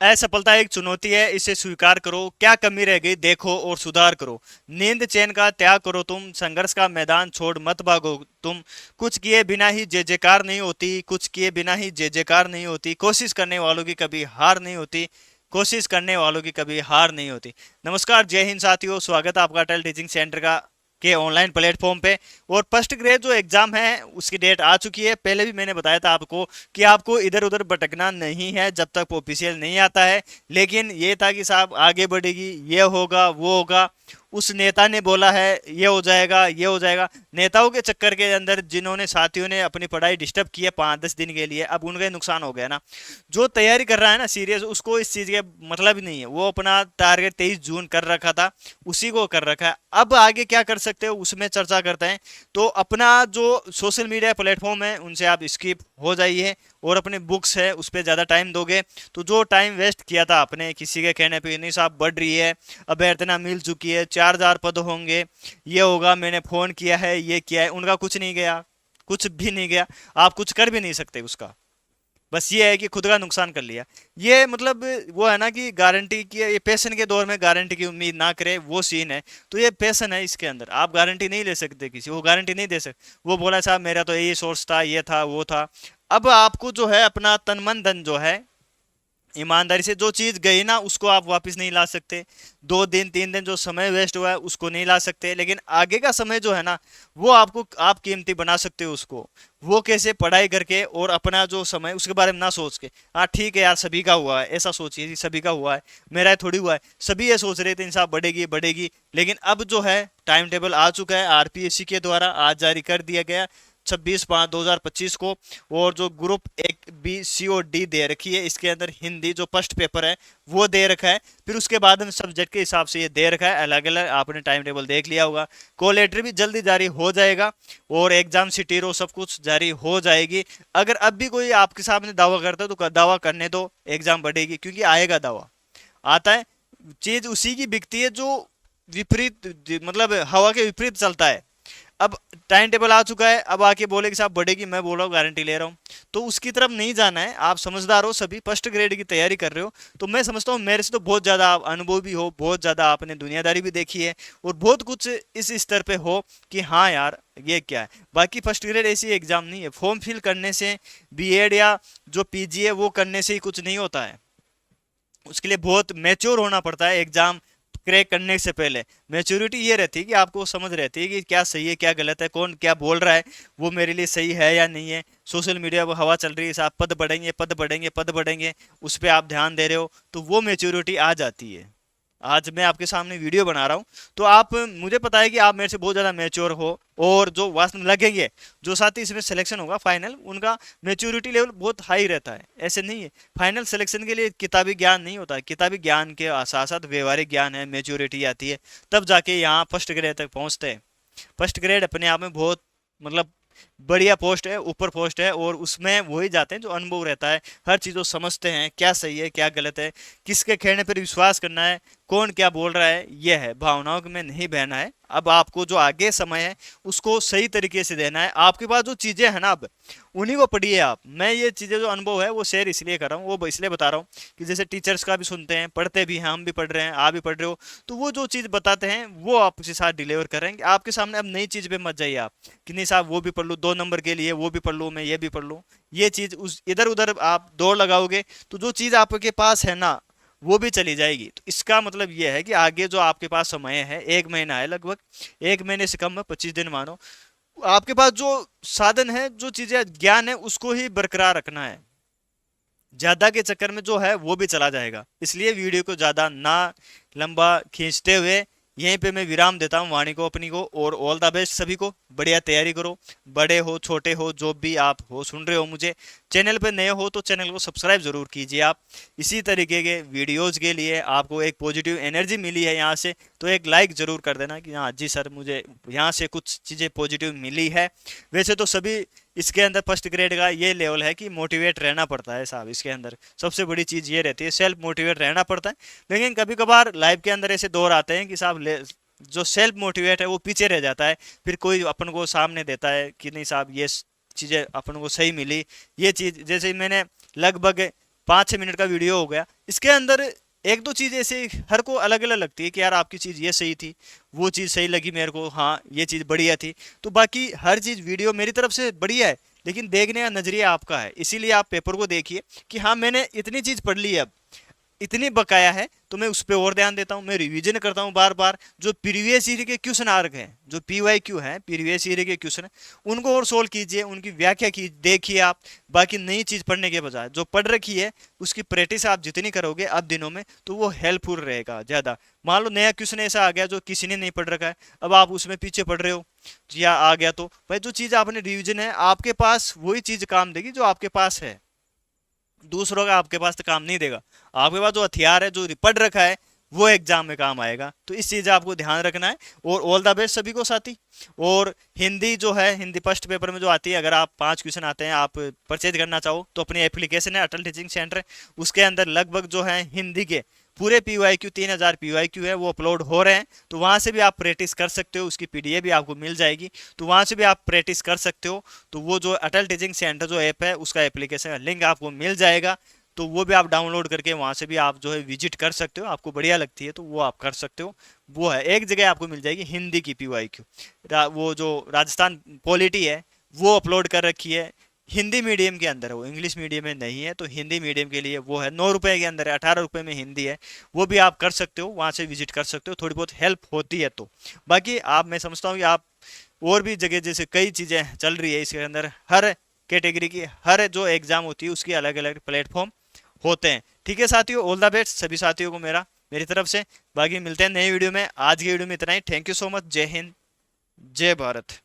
असफलता एक चुनौती है, इसे स्वीकार करो। क्या कमी रह गई देखो और सुधार करो। नींद चैन का त्याग करो तुम, संघर्ष का मैदान छोड़ मत भागो तुम। कुछ किए बिना ही जय जयकार नहीं होती, कुछ किए बिना ही जय जयकार नहीं होती। कोशिश करने वालों की कभी हार नहीं होती, कोशिश करने वालों की कभी हार नहीं होती। नमस्कार, जय हिंद साथियों, स्वागत है आपका अटल टीचिंग सेंटर का के ऑनलाइन प्लेटफॉर्म पे। और फर्स्ट ग्रेड जो एग्जाम है उसकी डेट आ चुकी है। पहले भी मैंने बताया था आपको कि आपको इधर उधर भटकना नहीं है जब तक ऑफिशियल नहीं आता है। लेकिन ये था कि साहब आगे बढ़ेगी, ये होगा वो होगा, उस नेता ने बोला है ये हो जाएगा ये हो जाएगा। नेताओं के चक्कर के अंदर जिन्होंने साथियों ने अपनी पढ़ाई डिस्टर्ब की है 5-10 दिन के लिए, अब उनका नुकसान हो गया ना। जो तैयारी कर रहा है ना सीरियस, उसको इस चीज़ के मतलब ही नहीं है। वो अपना टारगेट 23 जून कर रखा था, उसी को कर रखा है। अब आगे क्या कर सकते हो उसमें चर्चा करते हैं। तो अपना जो सोशल मीडिया प्लेटफॉर्म है उनसे आप स्किप हो जाइए और अपने बुक्स है उस पर ज़्यादा टाइम दोगे तो जो टाइम वेस्ट किया था आपने किसी के कहने पे, नहीं साहब बढ़ रही है, अब इतना मिल चुकी है, 4,000 पद होंगे, ये होगा, मैंने फ़ोन किया है, ये किया है, उनका कुछ नहीं गया, कुछ भी नहीं गया। आप कुछ कर भी नहीं सकते उसका। बस ये है कि खुद का नुकसान कर लिया। ये मतलब वो है ना कि गारंटी की, ये पैशन के दौर में गारंटी की उम्मीद ना करे, वो सीन है। तो ये पैशन है, इसके अंदर आप गारंटी नहीं ले सकते, किसी वो गारंटी नहीं दे सकते। वो बोला साहब मेरा तो यही सोर्स था, ये था वो था। अब आपको जो है अपना तन मन धन जो है, ईमानदारी से जो चीज गई ना उसको आप वापस नहीं ला सकते। 2 दिन 3 दिन जो समय वेस्ट हुआ है उसको नहीं ला सकते, लेकिन आगे का समय जो है ना वो आपको आप कीमती बना सकते हो उसको। वो कैसे? पढ़ाई करके और अपना जो समय उसके बारे में ना सोच के। हाँ ठीक है यार, सभी का हुआ है, ऐसा सोचिए कि सभी का हुआ है, मेरा थोड़ी हुआ है। सभी ये सोच रहे थे इंसान बढ़ेगी बढ़ेगी, लेकिन अब जो है टाइम टेबल आ चुका है आरपीएससी के द्वारा, आज जारी कर दिया गया 26/5/2025 को। और जो ग्रुप एक बी सी और डी दे रखी है, इसके अंदर हिंदी जो फर्स्ट पेपर है वो दे रखा है। फिर उसके बाद में सब्जेक्ट के हिसाब से ये दे रखा है अलग अलग, आपने टाइम टेबल देख लिया होगा। कॉल लेटर भी जल्दी जारी हो जाएगा और एग्जाम सिटीरो सब कुछ जारी हो जाएगी। अगर अब भी कोई आपके सामने दावा करता है तो दावा करने दो, एग्जाम बढ़ेगी, क्योंकि आएगा दावा, आता है। चीज उसी की बिकती है जो विपरीत, मतलब हवा के विपरीत चलता है। अब टाइम टेबल आ चुका है, अब आके बोले कि साहब बढ़ेगी, मैं बोल रहा हूँ गारंटी ले रहा हूँ, तो उसकी तरफ नहीं जाना है। आप समझदार हो, सभी फर्स्ट ग्रेड की तैयारी कर रहे हो, तो मैं समझता हूँ मेरे से तो बहुत ज़्यादा आप अनुभवी हो, बहुत ज़्यादा आपने दुनियादारी भी देखी है और बहुत कुछ इस स्तर पे हो कि हाँ यार ये क्या है। बाकी फर्स्ट ग्रेड ऐसी एग्जाम नहीं है, फॉर्म फिल करने से, बीएड या जो पीजी है वो करने से ही कुछ नहीं होता है। उसके लिए बहुत मैच्योर होना पड़ता है एग्जाम क्रैक करने से पहले। मैच्योरिटी ये रहती है कि आपको समझ रहती है कि क्या सही है क्या गलत है, कौन क्या बोल रहा है, वो मेरे लिए सही है या नहीं है। सोशल मीडिया पर हवा चल रही है साहब, पद बढ़ेंगे पद बढ़ेंगे पद बढ़ेंगे, उस पर आप ध्यान दे रहे हो, तो वो मैच्योरिटी आ जाती है। आज मैं आपके सामने वीडियो बना रहा हूँ तो आप, मुझे पता है कि आप मेरे से बहुत ज़्यादा मैच्योर हो, और जो वास्तव में लगेंगे, जो साथी इसमें सिलेक्शन होगा फाइनल, उनका मैच्योरिटी लेवल बहुत हाई रहता है। ऐसे नहीं है, फाइनल सिलेक्शन के लिए किताबी ज्ञान नहीं होता है, किताबी ज्ञान के साथ साथ व्यवहारिक ज्ञान है, मैच्योरिटी आती है, तब जाके यहाँ फर्स्ट ग्रेड तक पहुँचते हैं। फर्स्ट ग्रेड अपने आप में बहुत, मतलब बढ़िया पोस्ट है, ऊपर पोस्ट है, और उसमें वही जाते हैं जो अनुभव रहता है, हर चीज़ को समझते हैं, क्या सही है क्या गलत है, किसके कहने पर विश्वास करना है, कौन क्या बोल रहा है, यह है, भावनाओं में नहीं बहना है। अब आपको जो आगे समय है उसको सही तरीके से देना है। आपके पास जो चीज़ें हैं ना, अब उन्हीं को पढ़िए आप। मैं ये चीज़ें जो अनुभव है वो शेयर इसलिए कर रहा हूँ, वो इसलिए बता रहा हूँ कि जैसे टीचर्स का भी सुनते हैं, पढ़ते भी हैं, हम भी पढ़ रहे हैं, आप भी पढ़ रहे हो, तो वो जो चीज़ बताते हैं वो आपके साथ डिलीवर कर रहे हैं। आपके सामने अब नई चीज़ पे मत जाइए आप कि नहीं साहब वो भी पढ़ लूँ, 2 नंबर के लिए वो भी पढ़ लूँ, मैं ये भी पढ़ लूँ। ये चीज़ उस इधर उधर आप दौड़ लगाओगे तो जो चीज़ आपके पास है ना वो भी चली जाएगी। तो इसका मतलब ये है कि आगे जो आपके पास समय है, 1 महीना है लगभग, 1 महीने से कम है, 25 दिन मानो, आपके पास जो साधन है, जो चीजें ज्ञान है, उसको ही बरकरार रखना है। ज्यादा के चक्कर में जो है वो भी चला जाएगा। इसलिए वीडियो को ज्यादा ना लंबा खींचते हुए यहीं पे मैं विराम देता हूँ वाणी को अपनी को। और ऑल द बेस्ट सभी को, बढ़िया तैयारी करो, बड़े हो छोटे हो जो भी आप हो सुन रहे हो मुझे, चैनल पे नए हो तो चैनल को सब्सक्राइब जरूर कीजिए आप। इसी तरीके के वीडियोज के लिए आपको एक पॉजिटिव एनर्जी मिली है यहाँ से, तो एक लाइक जरूर कर देना कि हाँ जी सर मुझे यहाँ से कुछ चीज़ें पॉजिटिव मिली है। वैसे तो सभी इसके अंदर फर्स्ट ग्रेड का ये लेवल है कि मोटिवेट रहना पड़ता है साहब। इसके अंदर सबसे बड़ी चीज़ ये रहती है, सेल्फ मोटिवेट रहना पड़ता है। लेकिन कभी कभार लाइफ के अंदर ऐसे दौर आते हैं कि साहब जो सेल्फ मोटिवेट है वो पीछे रह जाता है, फिर कोई अपन को सामने देता है कि नहीं साहब ये चीज़ें अपन को सही मिली। ये चीज़ जैसे मैंने लगभग 5-6 मिनट का वीडियो हो गया, इसके अंदर एक दो चीज़ ऐसे हर को अलग अलग लगती है कि यार आपकी चीज़ ये सही थी, वो चीज़ सही लगी मेरे को, हाँ ये चीज़ बढ़िया थी। तो बाकी हर चीज़ वीडियो मेरी तरफ से बढ़िया है, लेकिन देखने का नजरिया आपका है। इसीलिए आप पेपर को देखिए कि हाँ मैंने इतनी चीज़ पढ़ ली है, अब इतनी बकाया है, तो मैं उस पर और ध्यान देता हूँ, मैं रिवीजन करता हूँ बार बार। जो प्रीवियस ईयर के क्वेश्चन आ रखे हैं, जो पीवाईक्यू हैं, प्रीवियस ईयर के क्वेश्चन उनको और सोल्व कीजिए, उनकी व्याख्या की देखिए आप। बाकी नई चीज़ पढ़ने के बजाय जो पढ़ रखी है उसकी प्रैक्टिस आप जितनी करोगे अब दिनों में, तो वो हेल्पफुल रहेगा ज़्यादा। मान लो नया क्वेश्चन ऐसा आ गया जो किसी ने नहीं पढ़ रखा है, अब आप उसमें पीछे पढ़ रहे हो या आ गया, तो भाई जो चीज़ आपने रिवीजन है आपके पास वही चीज़ काम देगी जो आपके पास है, दूसरों का आपके पास तो काम नहीं देगा। आपके पास जो हथियार है, जो पढ़ रखा है, वो एग्जाम में काम आएगा। तो इस चीज़ आपको ध्यान रखना है। और ऑल द बेस्ट सभी को साथी। और हिंदी जो है, हिंदी फर्स्ट पेपर में जो आती है, अगर आप 5 क्वेश्चन आते हैं, आप परचेज करना चाहो तो अपनी एप्लीकेशन है अटल टीचिंग सेंटर, उसके अंदर लगभग जो है हिंदी के पूरे पीवाईक्यू 3000 पीवाईक्यू है वो अपलोड हो रहे हैं। तो वहाँ से भी आप प्रैक्टिस कर सकते हो, उसकी पीडीएफ भी आपको मिल जाएगी, तो वहाँ से भी आप प्रैक्टिस कर सकते हो। तो वो जो अटल टीचिंग सेंटर जो ऐप है, उसका एप्लीकेशन का लिंक आपको मिल जाएगा, तो वो भी आप डाउनलोड करके वहाँ से भी आप जो है विजिट कर सकते हो। आपको बढ़िया लगती है तो वो आप कर सकते हो। वो है एक जगह आपको मिल जाएगी हिंदी की पीवाईक्यू, वो जो राजस्थान पॉलिटी है वो अपलोड कर रखी है, हिंदी मीडियम के अंदर है, वो इंग्लिश मीडियम में नहीं है। तो हिंदी मीडियम के लिए वो है, 9 रुपए के अंदर है, 18 रुपए में हिंदी है। वो भी आप कर सकते हो, वहाँ से विजिट कर सकते हो, थोड़ी बहुत हेल्प होती है। तो बाकी आप, मैं समझता हूँ कि आप और भी जगह जैसे कई चीज़ें चल रही है इसके अंदर, हर कैटेगरी की हर जो एग्ज़ाम होती है उसकी अलग अलग प्लेटफॉर्म होते हैं। ठीक है साथियों, ऑल द बेस्ट सभी साथियों को मेरी तरफ से। बाकी मिलते हैं नए वीडियो में। आज की वीडियो में इतना ही। Thank you so much. जय हिंद, जय भारत।